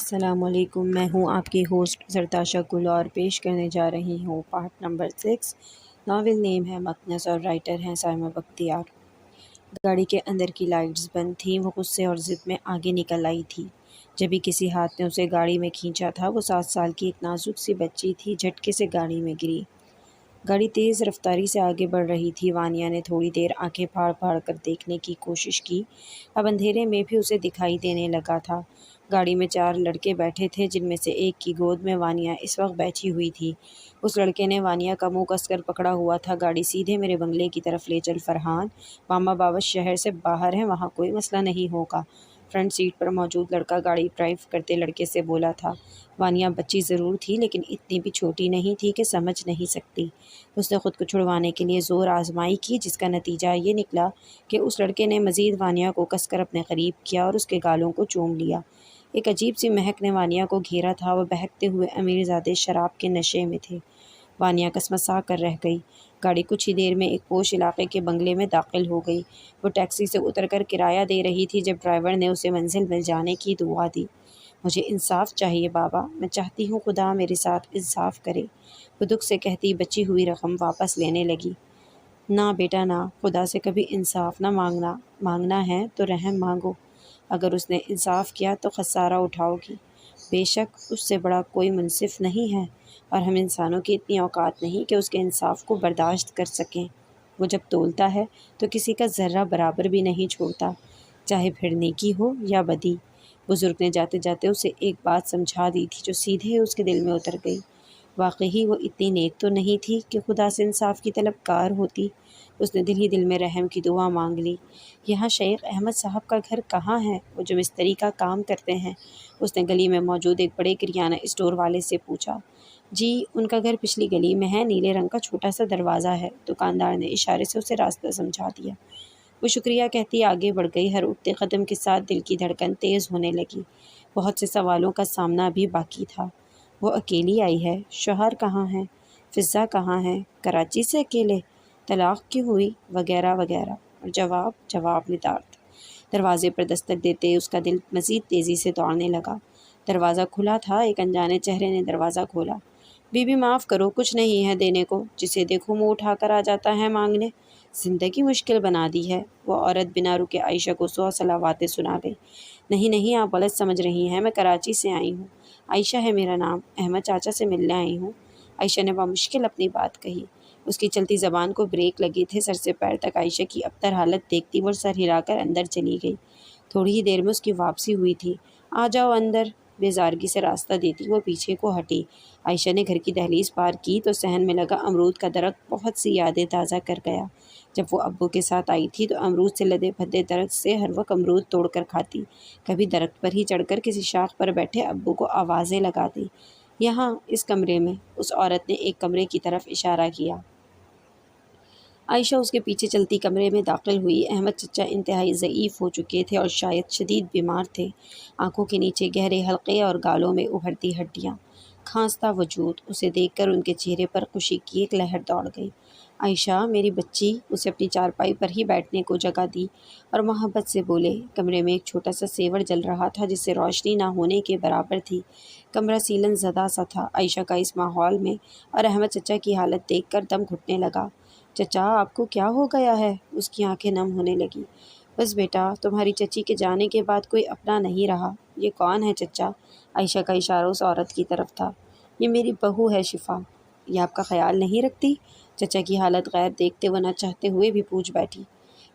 السلام علیکم، میں ہوں آپ کی ہوسٹ زرتاشا گل اور پیش کرنے جا رہی ہوں پارٹ نمبر 6۔ ناول نیم ہے مقناص اور رائٹر ہیں سائمہ بختیار۔ گاڑی کے اندر کی لائٹس بند تھیں۔ وہ غصے اور ضد میں آگے نکل آئی تھی۔ جبھی کسی ہاتھ نے اسے گاڑی میں کھینچا تھا۔ وہ 7 سال کی ایک نازک سی بچی تھی، جھٹکے سے گاڑی میں گری۔ گاڑی تیز رفتاری سے آگے بڑھ رہی تھی۔ وانیا نے تھوڑی دیر آنکھیں پھاڑ پھاڑ کر دیکھنے کی کوشش کی۔ اب اندھیرے میں بھی اسے دکھائی دینے لگا تھا۔ گاڑی میں 4 لڑکے بیٹھے تھے، جن میں سے ایک کی گود میں وانیا اس وقت بیٹھی ہوئی تھی۔ اس لڑکے نے وانیا کا منہ کس کر پکڑا ہوا تھا۔ گاڑی سیدھے میرے بنگلے کی طرف لے چل فرحان، ماما بابا شہر سے باہر ہیں، وہاں کوئی مسئلہ نہیں ہوگا۔ فرنٹ سیٹ پر موجود لڑکا گاڑی ڈرائیو کرتے لڑکے سے بولا تھا۔ وانیا بچی ضرور تھی، لیکن اتنی بھی چھوٹی نہیں تھی کہ سمجھ نہیں سکتی۔ اس نے خود کو چھڑوانے کے لیے زور آزمائی کی، جس کا نتیجہ یہ نکلا کہ اس لڑکے نے مزید وانیا کو کس کر اپنے قریب کیا اور اس کے گالوں کو چوم لیا۔ ایک عجیب سی مہک نے وانیا کو گھیرا تھا۔ وہ بہکتے ہوئے امیر زادے شراب کے نشے میں تھے۔ وانیا کسمسا کر رہ گئی۔ گاڑی کچھ ہی دیر میں ایک پوش علاقے کے بنگلے میں داخل ہو گئی۔ وہ ٹیکسی سے اتر کر کرایہ دے رہی تھی جب ڈرائیور نے اسے منزل مل جانے کی دعا دی۔ مجھے انصاف چاہیے بابا، میں چاہتی ہوں خدا میرے ساتھ انصاف کرے، وہ دکھ سے کہتی بچی ہوئی رقم واپس لینے لگی۔ نہ بیٹا نہ، خدا سے کبھی انصاف نہ مانگنا، مانگنا ہے تو رحم مانگو۔ اگر اس نے انصاف کیا تو خسارہ اٹھاؤ گی۔ بے شک اس سے بڑا کوئی منصف نہیں ہے، اور ہم انسانوں کی اتنی اوقات نہیں کہ اس کے انصاف کو برداشت کر سکیں۔ وہ جب تولتا ہے تو کسی کا ذرہ برابر بھی نہیں چھوڑتا، چاہے پھر نیکی ہو یا بدی۔ بزرگ نے جاتے جاتے اسے ایک بات سمجھا دی تھی جو سیدھے اس کے دل میں اتر گئی۔ واقعی وہ اتنی نیک تو نہیں تھی کہ خدا سے انصاف کی طلبگار ہوتی۔ اس نے دل ہی دل میں رحم کی دعا مانگ لی۔ یہاں شیخ احمد صاحب کا گھر کہاں ہے، وہ جو مستری کا کام کرتے ہیں؟ اس نے گلی میں موجود ایک بڑے کریانہ اسٹور والے سے پوچھا۔ جی، ان کا گھر پچھلی گلی میں ہے، نیلے رنگ کا چھوٹا سا دروازہ ہے، دکاندار نے اشارے سے اسے راستہ سمجھا دیا۔ وہ شکریہ کہتی آگے بڑھ گئی۔ ہر اٹھتے قدم کے ساتھ دل کی دھڑکن تیز ہونے لگی۔ بہت سے سوالوں کا سامنا بھی باقی تھا۔ وہ اکیلی آئی ہے؟ شوہر کہاں ہے؟ فضا کہاں ہے؟ کراچی سے اکیلے؟ طلاق کیوں ہوئی؟ وغیرہ وغیرہ۔ اور جواب ندارد۔ دروازے پر دستک دیتے اس کا دل مزید تیزی سے دوڑنے لگا۔ دروازہ کھلا تھا۔ ایک انجانے چہرے نے دروازہ کھولا۔ بی بی معاف کرو، کچھ نہیں ہے دینے کو، جسے دیکھو منہ اٹھا کر آ جاتا ہے مانگنے، زندگی مشکل بنا دی ہے۔ وہ عورت بنا رکے عائشہ کو 100 صلواتیں سنا گئی۔ نہیں، آپ غلط سمجھ رہی ہیں، میں کراچی سے آئی ہوں، عائشہ ہے میرا نام، احمد چاچا سے ملنے آئی ہوں۔ عائشہ نے بمشکل اپنی بات کہی۔ اس کی چلتی زبان کو بریک لگے تھے۔ سر سے پیر تک عائشہ کی ابتر حالت دیکھتی وہ سر ہلا کر اندر چلی گئی۔ تھوڑی ہی دیر میں اس کی واپسی ہوئی تھی۔ آ جاؤ اندر، بیزارگی سے راستہ دیتی وہ پیچھے کو ہٹی۔ عائشہ نے گھر کی دہلیز پار کی تو صحن میں لگا امرود کا درخت بہت سی یادیں تازہ کر گیا۔ جب وہ ابو کے ساتھ آئی تھی تو امرود سے لدے بھدے درخت سے ہر وقت امرود توڑ کر کھاتی، کبھی درخت پر ہی چڑھ کر کسی شاخ پر بیٹھے ابو کو آوازیں لگاتی۔ یہاں اس کمرے میں، اس عورت نے ایک کمرے کی طرف اشارہ کیا۔ عائشہ اس کے پیچھے چلتی کمرے میں داخل ہوئی۔ احمد چچا انتہائی ضعیف ہو چکے تھے اور شاید شدید بیمار تھے۔ آنکھوں کے نیچے گہرے حلقے اور گالوں میں ابھرتی ہڈیاں، کھانستا وجود۔ اسے دیکھ کر ان کے چہرے پر خوشی کی ایک لہر دوڑ گئی۔ عائشہ میری بچی، اسے اپنی چارپائی پر ہی بیٹھنے کو جگہ دی اور محبت سے بولے۔ کمرے میں ایک چھوٹا سا سیور جل رہا تھا جس سے روشنی نہ ہونے کے برابر تھی۔ کمرہ سیلن زدہ سا تھا۔ عائشہ کا اس ماحول میں اور احمد چچا کی حالت دیکھ کر دم گھٹنے لگا۔ چچا آپ کو کیا ہو گیا ہے؟ اس کی آنکھیں نم ہونے لگی۔ بس بیٹا، تمہاری چچی کے جانے کے بعد کوئی اپنا نہیں رہا۔ یہ کون ہے چچا؟ عائشہ کا اشارہ اس عورت کی طرف تھا۔ یہ میری بہو ہے شفا۔ یہ آپ کا خیال نہیں رکھتی؟ چچا کی حالت غیر دیکھتے وہ نہ چاہتے ہوئے بھی پوچھ بیٹھی۔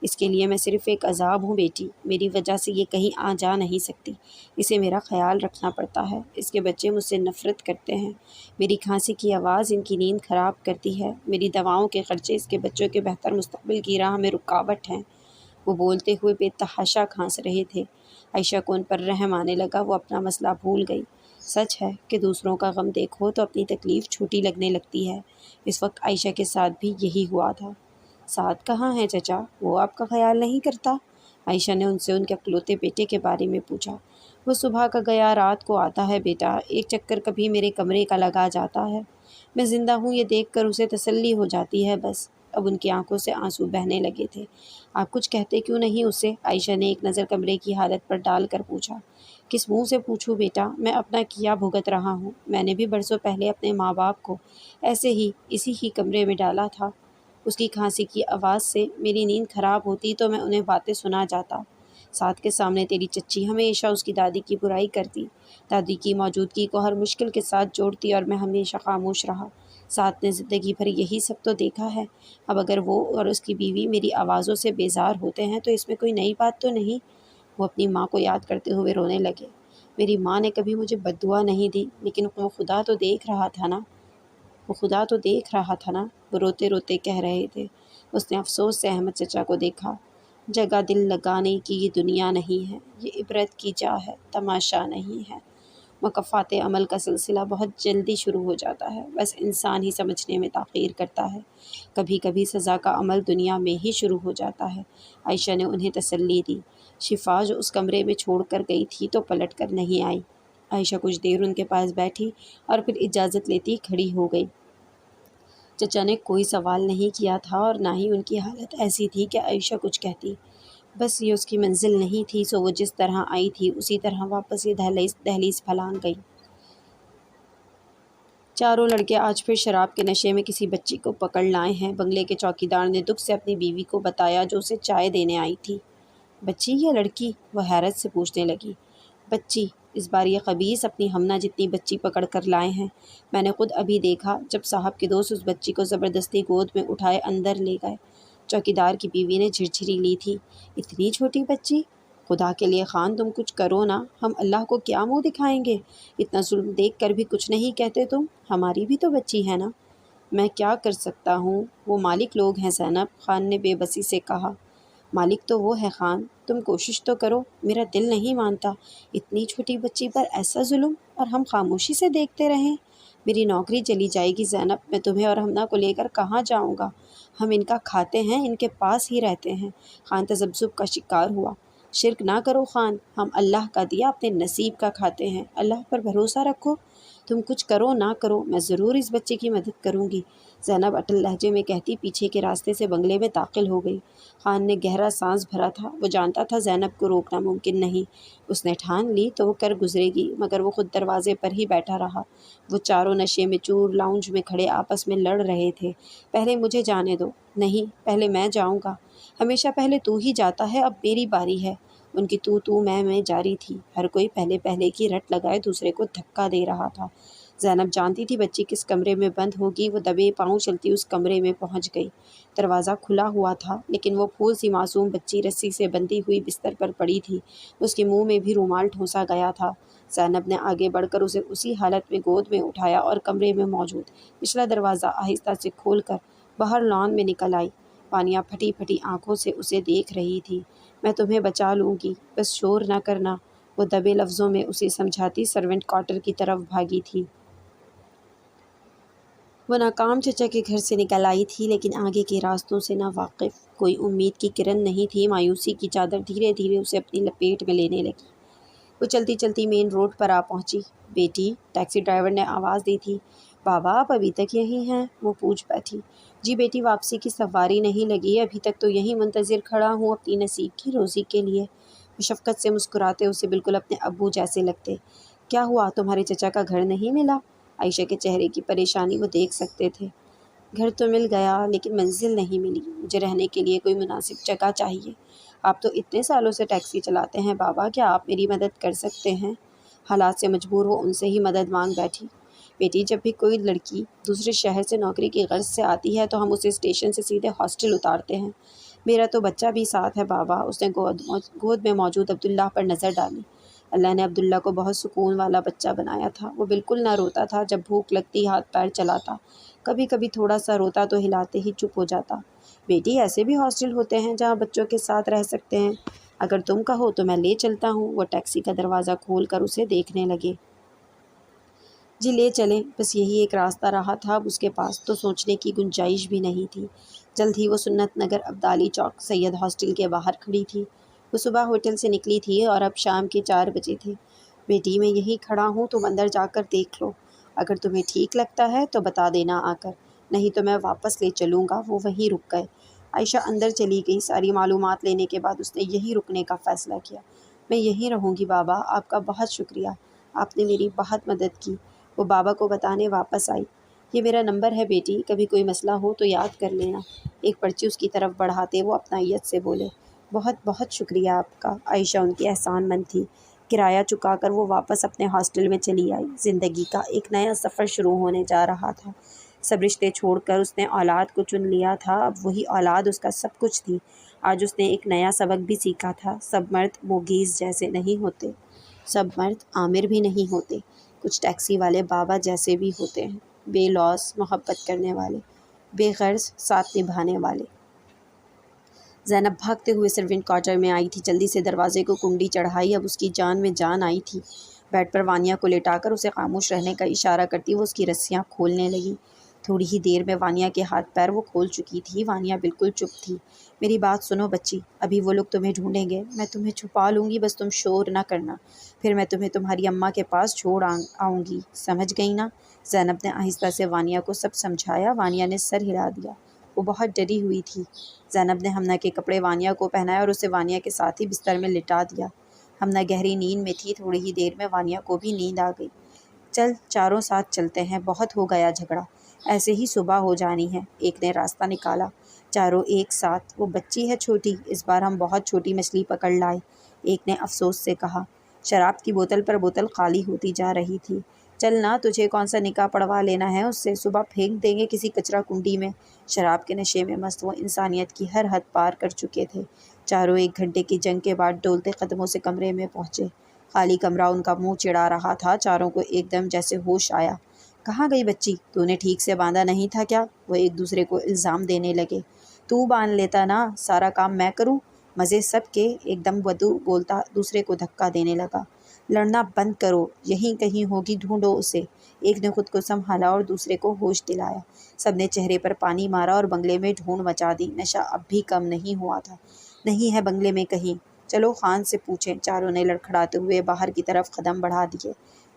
اس کے لیے میں صرف ایک عذاب ہوں بیٹی، میری وجہ سے یہ کہیں آ جا نہیں سکتی، اسے میرا خیال رکھنا پڑتا ہے۔ اس کے بچے مجھ سے نفرت کرتے ہیں، میری کھانسی کی آواز ان کی نیند خراب کرتی ہے، میری دواؤں کے خرچے اس کے بچوں کے بہتر مستقبل کی راہ میں رکاوٹ ہیں۔ وہ بولتے ہوئے بے تحاشا کھانس رہے تھے۔ عائشہ کو ان پر رحم آنے لگا۔ وہ اپنا مسئلہ بھول گئی۔ سچ ہے کہ دوسروں کا غم دیکھو تو اپنی تکلیف چھوٹی لگنے لگتی ہے۔ اس وقت عائشہ کے ساتھ بھی یہی ہوا تھا۔ سعد کہاں ہے چچا؟ وہ آپ کا خیال نہیں کرتا؟ عائشہ نے ان سے ان کے اکلوتے بیٹے کے بارے میں پوچھا۔ وہ صبح کا گیا رات کو آتا ہے بیٹا، ایک چکر کبھی میرے کمرے کا لگا جاتا ہے، میں زندہ ہوں یہ دیکھ کر اسے تسلی ہو جاتی ہے بس۔ اب ان کی آنکھوں سے آنسو بہنے لگے تھے۔ آپ کچھ کہتے کیوں نہیں اسے؟ عائشہ نے ایک نظر کمرے کی حالت پر ڈال کر پوچھا۔ کس منہ سے پوچھوں بیٹا، میں اپنا کیا بھگت رہا ہوں۔ میں نے بھی برسوں پہلے اپنے ماں باپ کو ایسے ہی اسی ہی کمرے میں ڈالا تھا۔ اس کی کھانسی کی آواز سے میری نیند خراب ہوتی تو میں انہیں باتیں سنا جاتا۔ ساتھ کے سامنے تیری چچی ہمیشہ اس کی دادی کی برائی کرتی، دادی کی موجودگی کو ہر مشکل کے ساتھ جوڑتی، اور میں ہمیشہ خاموش رہا۔ ساتھ نے زندگی بھر یہی سب تو دیکھا ہے۔ اب اگر وہ اور اس کی بیوی میری آوازوں سے بیزار ہوتے ہیں تو اس میں کوئی نئی بات تو نہیں؟ وہ اپنی ماں کو یاد کرتے ہوئے رونے لگے۔ میری ماں نے کبھی مجھے بد دعا نہیں دی، لیکن وہ خدا تو دیکھ رہا تھا نا، وہ روتے روتے کہہ رہے تھے۔ اس نے افسوس سے احمد چچا کو دیکھا۔ جگہ دل لگانے کی یہ دنیا نہیں ہے، یہ عبرت کی جا ہے، تماشا نہیں ہے۔ مکافات عمل کا سلسلہ بہت جلدی شروع ہو جاتا ہے، بس انسان ہی سمجھنے میں تاخیر کرتا ہے۔ کبھی کبھی سزا کا عمل دنیا میں ہی شروع ہو جاتا ہے۔ عائشہ نے انہیں تسلی دی۔ شفا جو اس کمرے میں چھوڑ کر گئی تھی تو پلٹ کر نہیں آئی۔ عائشہ کچھ دیر ان کے پاس بیٹھی اور پھر اجازت لیتی کھڑی ہو گئی۔ چچا نے کوئی سوال نہیں کیا تھا اور نہ ہی ان کی حالت ایسی تھی کہ عائشہ کچھ کہتی۔ بس یہ اس کی منزل نہیں تھی، سو وہ جس طرح آئی تھی اسی طرح واپس یہ دہلیز پھلانگ گئی۔ چاروں لڑکے آج پھر شراب کے نشے میں کسی بچی کو پکڑ لائے ہیں۔ بنگلے کے چوکیدار نے دکھ سے اپنی بیوی کو بتایا جو اسے چائے دینے آئی تھی۔ بچی یا لڑکی؟ وہ حیرت سے پوچھنے لگی۔ بچی، اس بار یہ خبیث اپنی ہمنہ جتنی بچی پکڑ کر لائے ہیں۔ میں نے خود ابھی دیکھا جب صاحب کے دوست اس بچی کو زبردستی گود میں اٹھائے اندر لے گئے۔ چوکیدار کی بیوی نے جھرجھری لی تھی۔ اتنی چھوٹی بچی؟ خدا کے لیے خان تم کچھ کرو نا، ہم اللہ کو کیا منہ دکھائیں گے؟ اتنا ظلم دیکھ کر بھی کچھ نہیں کہتے تم؟ ہماری بھی تو بچی ہے نا۔ میں کیا کر سکتا ہوں، وہ مالک لوگ ہیں زینب، خان نے بے بسی سے کہا۔ مالک تو وہ ہے خان، تم کوشش تو کرو، میرا دل نہیں مانتا اتنی چھوٹی بچی پر ایسا ظلم، اور ہم خاموشی سے دیکھتے رہیں۔ میری نوکری چلی جائے گی زینب، میں تمہیں اور ہمنہ کو لے کر کہاں جاؤں گا؟ ہم ان کا کھاتے ہیں، ان کے پاس ہی رہتے ہیں۔ خان تذبذب کا شکار ہوا۔ شرک نہ کرو خان، ہم اللہ کا دیا اپنے نصیب کا کھاتے ہیں، اللہ پر بھروسہ رکھو۔ تم کچھ کرو نہ کرو، میں ضرور اس بچے کی مدد کروں گی، زینب اٹل لہجے میں کہتی پیچھے کے راستے سے بنگلے میں داخل ہو گئی۔ خان نے گہرا سانس بھرا تھا، وہ جانتا تھا زینب کو روکنا ممکن نہیں۔ اس نے ٹھان لی تو وہ کر گزرے گی، مگر وہ خود دروازے پر ہی بیٹھا رہا۔ وہ چاروں نشے میں چور لاؤنج میں کھڑے آپس میں لڑ رہے تھے۔ پہلے مجھے جانے دو۔ نہیں، پہلے میں جاؤں گا۔ ہمیشہ پہلے تو ہی جاتا ہے، اب میری باری ہے۔ ان کی تو میں جاری تھی، ہر کوئی پہلے پہلے کی رٹ لگائے دوسرے کو دھکا دے رہا تھا۔ زینب جانتی تھی بچی کس کمرے میں بند ہوگی، وہ دبے پاؤں چلتی اس کمرے میں پہنچ گئی۔ دروازہ کھلا ہوا تھا، لیکن وہ پھول سی معصوم بچی رسی سے بندھی ہوئی بستر پر پڑی تھی، اس کے منہ میں بھی رومال ٹھونسا گیا تھا۔ زینب نے آگے بڑھ کر اسے اسی حالت میں گود میں اٹھایا اور کمرے میں موجود پچھلا دروازہ آہستہ سے کھول کر باہر لان میں نکل آئی۔ پانیاں پھٹی پھٹی آنکھوں سے اسے دیکھ رہی تھی۔ میں تمہیں بچا لوں گی، بس شور نہ کرنا، وہ دبے لفظوں میں اسے سمجھاتی سرونٹ کوارٹر کی طرف بھاگی تھی۔ وہ ناکام چچا کے گھر سے نکل آئی تھی، لیکن آگے کے راستوں سے نا واقف، کوئی امید کی کرن نہیں تھی۔ مایوسی کی چادر دھیرے دھیرے اسے اپنی لپیٹ میں لینے لگی۔ وہ چلتی چلتی مین روڈ پر آ پہنچی۔ بیٹی، ٹیکسی ڈرائیور نے آواز دی تھی۔ بابا آپ ابھی تک یہیں ہیں؟ وہ پوچھ بیٹھی۔ جی بیٹی، واپسی کی سواری نہیں لگی، ابھی تک تو یہیں منتظر کھڑا ہوں اپنی نصیب کی روزی کے لیے۔ وہ شفقت سے مسکراتے اسے بالکل اپنے ابو جیسے لگتے۔ کیا ہوا، تمہارے چچا کا گھر نہیں ملا؟ عائشہ کے چہرے کی پریشانی وہ دیکھ سکتے تھے۔ گھر تو مل گیا، لیکن منزل نہیں ملی، مجھے رہنے کے لیے کوئی مناسب جگہ چاہیے۔ آپ تو اتنے سالوں سے ٹیکسی چلاتے ہیں بابا، کیا آپ میری مدد کر سکتے ہیں؟ حالات سے مجبور وہ ان سے ہی مدد مانگ بیٹھی۔ بیٹی، جب بھی کوئی لڑکی دوسرے شہر سے نوکری کی غرض سے آتی ہے تو ہم اسے اسٹیشن سے سیدھے ہاسٹل اتارتے ہیں۔ میرا تو بچہ بھی ساتھ ہے بابا۔ اس نے گود میں موجود عبداللہ پر نظر ڈالی۔ اللہ نے عبداللہ کو بہت سکون والا بچہ بنایا تھا۔ وہ بالکل نہ روتا تھا، جب بھوک لگتی ہاتھ پیر چلاتا، کبھی کبھی تھوڑا سا روتا تو ہلاتے ہی چپ ہو جاتا۔ بیٹی، ایسے بھی ہاسٹل ہوتے ہیں جہاں بچوں کے ساتھ رہ سکتے ہیں، اگر تم کہو تو میں لے چلتا ہوں۔ وہ ٹیکسی کا دروازہ کھول کر اسے دیکھنے لگے۔ جی لے چلیں، بس یہی ایک راستہ رہا تھا، اب اس کے پاس تو سوچنے کی گنجائش بھی نہیں تھی۔ جلد ہی وہ سنت نگر ابدالی چوک سید ہاسٹل کے باہر کھڑی تھی۔ وہ صبح ہوٹل سے نکلی تھی اور اب شام کے 4 بجے تھے۔ بیٹی، میں یہیں کھڑا ہوں، تم اندر جا کر دیکھ لو، اگر تمہیں ٹھیک لگتا ہے تو بتا دینا آ کر، نہیں تو میں واپس لے چلوں گا۔ وہ وہیں رک گئے۔ عائشہ اندر چلی گئی۔ ساری معلومات لینے کے بعد اس نے یہیں رکنے کا فیصلہ کیا۔ میں یہیں رہوں گی بابا، آپ کا بہت شکریہ، آپ نے میری بہت مدد کی۔ وہ بابا کو بتانے واپس آئی۔ یہ میرا نمبر ہے بیٹی، کبھی کوئی مسئلہ ہو تو یاد کر لینا۔ ایک پرچی اس کی طرف بڑھاتے وہ اپنائیت سے بولے۔ بہت بہت شکریہ آپ کا۔ عائشہ ان کی احسان مند تھی۔ کرایہ چکا کر وہ واپس اپنے ہاسٹل میں چلی آئی۔ زندگی کا ایک نیا سفر شروع ہونے جا رہا تھا۔ سب رشتے چھوڑ کر اس نے اولاد کو چن لیا تھا، اب وہی اولاد اس کا سب کچھ تھی۔ آج اس نے ایک نیا سبق بھی سیکھا تھا، سب مرد موگیز جیسے نہیں ہوتے، سب مرد عامر بھی نہیں ہوتے، کچھ ٹیکسی والے بابا جیسے بھی ہوتے ہیں، بے لوث محبت کرنے والے، بے غرض ساتھ نبھانے والے۔ زینب بھاگتے ہوئے سرونٹ کوارٹر میں آئی تھی، جلدی سے دروازے کو کنڈی چڑھائی، اب اس کی جان میں جان آئی تھی۔ بیڈ پر وانیا کو لٹا کر اسے خاموش رہنے کا اشارہ کرتی وہ اس کی رسیاں کھولنے لگی۔ تھوڑی ہی دیر میں وانیا کے ہاتھ پیر وہ کھول چکی تھی۔ وانیا بالکل چپ تھی۔ میری بات سنو بچی، ابھی وہ لوگ تمہیں ڈھونڈیں گے، میں تمہیں چھپا لوں گی، بس تم شور نہ کرنا، پھر میں تمہیں تمہاری اماں کے پاس چھوڑ آؤں گی، سمجھ گئی نا؟ زینب نے آہستہ سے وانیا کو سب سمجھایا۔ وانیا نے سر ہلا دیا، وہ بہت ڈری ہوئی تھی۔ زینب نے حمنہ کے کپڑے وانیا کو پہنائے اور اسے وانیا کے ساتھ ہی بستر میں لٹا دیا۔ حمنہ گہری نیند میں تھی، تھوڑی ہی دیر میں وانیا کو بھی نیند آ گئی۔ چل چاروں ساتھ چلتے ہیں، بہت ہو گیا جھگڑا، ایسے ہی صبح ہو جانی ہے۔ ایک نے راستہ نکالا، چاروں ایک ساتھ۔ وہ بچی ہے چھوٹی، اس بار ہم بہت چھوٹی مچھلی پکڑ لائے، ایک نے افسوس سے کہا۔ شراب کی بوتل پر بوتل خالی ہوتی جا رہی تھی۔ چل نا، تجھے کون سا نکاح پڑوا لینا ہے اس سے، صبح پھینک دیں گے کسی کچرا کنڈی میں۔ شراب کے نشے میں مست وہ انسانیت کی ہر حد پار کر چکے تھے۔ چاروں 1 گھنٹے کی جنگ کے بعد ڈولتے قدموں سے کمرے میں پہنچے۔ خالی کمرہ ان کا منہ چڑھا رہا تھا۔ چاروں کو ایک دم جیسے ہوش آیا۔ کہاں گئی بچی؟ تو نے ٹھیک سے باندھا نہیں تھا کیا؟ وہ ایک دوسرے کو الزام دینے لگے۔ تو باندھ لیتا نا، سارا کام میں کروں؟ مزے سب کے۔ ایک دم ودو بولتا دوسرے کو دھکا دینے لگا۔ لڑنا بند کرو، یہیں کہیں ہوگی، ڈھونڈو اسے۔ ایک نے خود کو سنبھالا اور دوسرے کو ہوش دلایا۔ سب نے چہرے پر پانی مارا اور بنگلے میں ڈھونڈ مچا دی۔ نشہ اب بھی کم نہیں ہوا تھا۔ نہیں ہے بنگلے میں کہیں؟ چلو خان سے پوچھیں۔ چاروں نے لڑکھڑاتے ہوئے باہر کی طرف قدم بڑھا دیے۔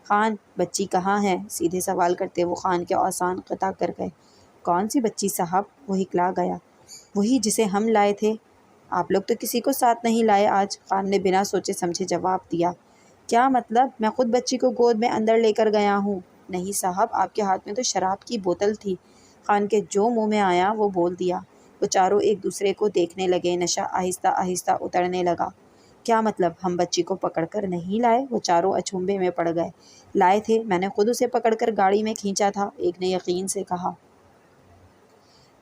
خان، بچی کہاں ہے؟ سیدھے سوال کرتے وہ خان کے اوسان قطع کر گئے۔ کون سی بچی صاحب؟ وہ ہکلا گیا۔ وہی جسے ہم لائے تھے۔ آپ لوگ تو کسی کو ساتھ نہیں لائے آج، خان نے بنا سوچے سمجھے جواب دیا۔ کیا مطلب؟ میں خود بچی کو گود میں اندر لے کر گیا ہوں۔ نہیں صاحب، آپ کے ہاتھ میں تو شراب کی بوتل تھی۔ خان کے جو منہ میں آیا وہ بول دیا۔ وہ چاروں ایک دوسرے کو دیکھنے لگے۔ نشہ آہستہ آہستہ اترنے لگا۔ کیا مطلب؟ ہم بچی کو پکڑ کر نہیں لائے؟ وہ چاروں اچنبھے میں پڑ گئے۔ لائے تھے، میں نے خود اسے پکڑ کر گاڑی میں کھینچا تھا، ایک نے یقین سے کہا۔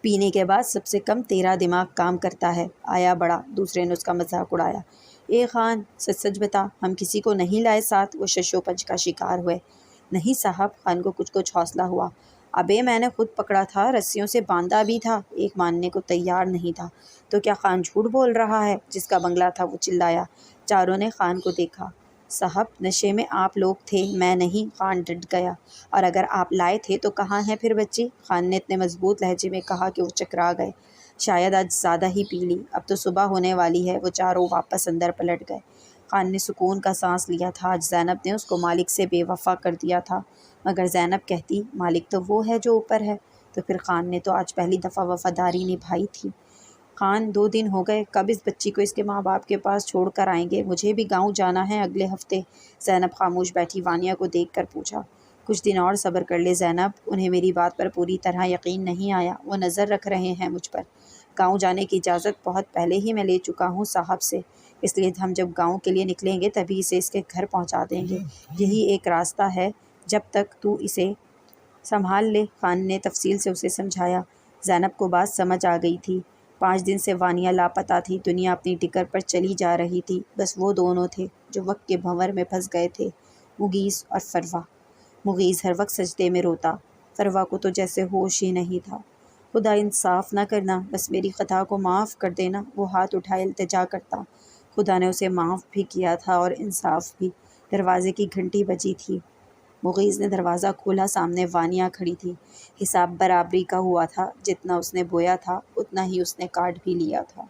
پینے کے بعد سب سے کم تیرا دماغ کام کرتا ہے، آیا بڑا، دوسرے نے اس کا مذاق اڑایا۔ اے خان، سچ سچ بتا، ہم کسی کو نہیں لائے ساتھ؟ وہ شش و پنج کا شکار ہوئے۔ نہیں صاحب، خان کو کچھ حوصلہ ہوا۔ ابے میں نے خود پکڑا تھا، رسیوں سے باندھا بھی تھا۔ ایک ماننے کو تیار نہیں تھا۔ تو کیا خان جھوٹ بول رہا ہے؟ جس کا بنگلہ تھا وہ چلایا۔ چاروں نے خان کو دیکھا۔ صاحب، نشے میں آپ لوگ تھے، میں نہیں، خان ڈٹ گیا۔ اور اگر آپ لائے تھے تو کہاں ہے پھر بچی؟ خان نے اتنے مضبوط لہجے میں کہا کہ وہ چکرا گئے۔ شاید آج زیادہ ہی پی لی، اب تو صبح ہونے والی ہے۔ وہ چاروں واپس اندر پلٹ گئے۔ خان نے سکون کا سانس لیا تھا، آج زینب نے اس کو مالک سے بے وفا کر دیا تھا، مگر زینب کہتی مالک تو وہ ہے جو اوپر ہے، تو پھر خان نے تو آج پہلی دفعہ وفاداری نبھائی تھی۔ خان، 2 دن ہو گئے، کب اس بچی کو اس کے ماں باپ کے پاس چھوڑ کر آئیں گے؟ مجھے بھی گاؤں جانا ہے اگلے ہفتے۔ زینب خاموش بیٹھی، وانیا کو دیکھ کر پوچھا۔ کچھ دن اور صبر کر لے زینب، انہیں میری بات پر پوری طرح یقین نہیں آیا، وہ نظر رکھ رہے ہیں مجھ پر۔ گاؤں جانے کی اجازت بہت پہلے ہی میں لے چکا ہوں صاحب سے، اس لیے ہم جب گاؤں کے لیے نکلیں گے تبھی اسے اس کے گھر پہنچا دیں گے، یہی ایک راستہ ہے، جب تک تو اسے سنبھال لے، خان نے تفصیل سے اسے سمجھایا۔ زینب کو بات سمجھ آ گئی تھی۔ 5 دن سے وانیا لاپتہ تھی، دنیا اپنی ٹکر پر چلی جا رہی تھی، بس وہ دونوں تھے جو وقت کے بھنور میں پھنس گئے تھے، مغیث اور فروا۔ مغیث ہر وقت سجدے میں روتا، فروا کو تو جیسے ہوش ہی نہیں تھا۔ خدا انصاف نہ کرنا، بس میری خطا کو معاف کر دینا، وہ ہاتھ اٹھائے التجا کرتا۔ خدا نے اسے معاف بھی کیا تھا اور انصاف بھی۔ دروازے کی گھنٹی بجی تھی۔ مغیث نے دروازہ کھولا، سامنے وانیا کھڑی تھی۔ حساب برابری کا ہوا تھا، جتنا اس نے بویا تھا اتنا ہی اس نے کاٹ بھی لیا تھا۔